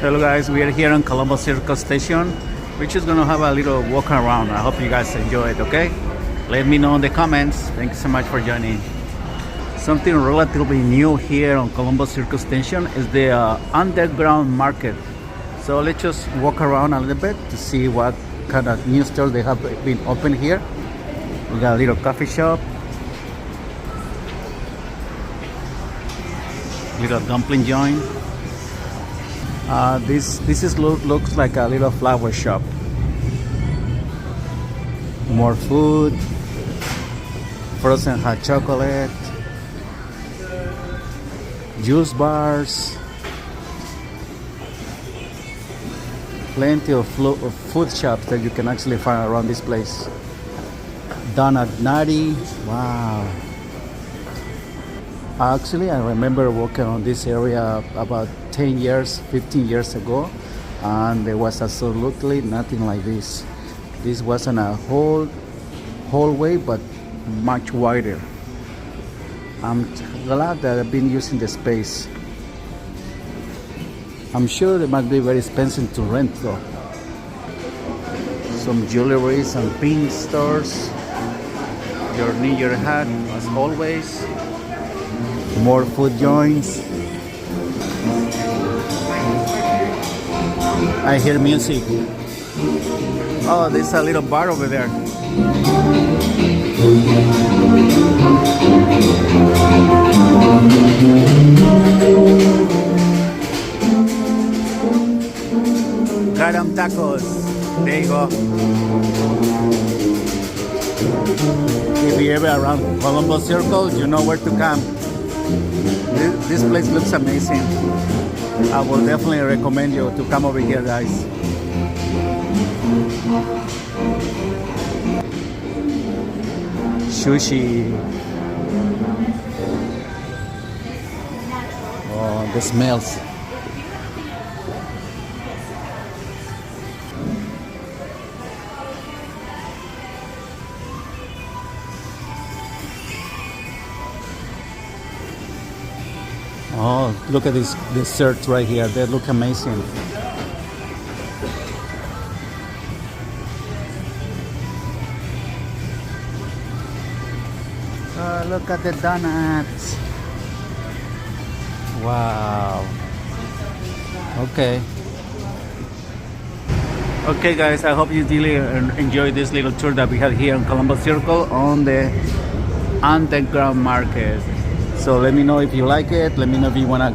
Hello guys, we are here on Columbus Circle Station. We're just gonna have a little walk around. I hope you guys enjoy it, okay? Let me know in the comments. Thank you so much for joining. Something relatively new here on Columbus Circle Station is the underground market. So let's just walk around a little bit to see what kind of new stores they have been open here. We got a little coffee shop, little dumpling joint. Looks like a little flower shop. More food, frozen hot chocolate, juice bars, plenty of food shops that you can actually find around this place. Donut Nutty, wow. Actually, I remember walking on this area about 10 years, 15 years ago, and there was absolutely nothing like this. This wasn't a whole hallway, but much wider. I'm glad that I've been using the space. I'm sure it might be very expensive to rent though. Some jewelry, some pin stores. Your need your hat as always. More food joints. I hear music. Oh, there's a little bar over there. Garam tacos. There you go. If you're ever around Columbus Circle, you know where to come. This place looks amazing. I will definitely recommend you to come over here, guys. Sushi. Oh, the smells. Oh, look at these desserts right here. They look amazing. Oh, look at the donuts. Wow. Okay. Okay, guys, I hope you really enjoyed this little tour that we had here in Columbus Circle on the underground market. So let me know if you like it. Let me know if you want to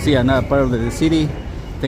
see another part of the city.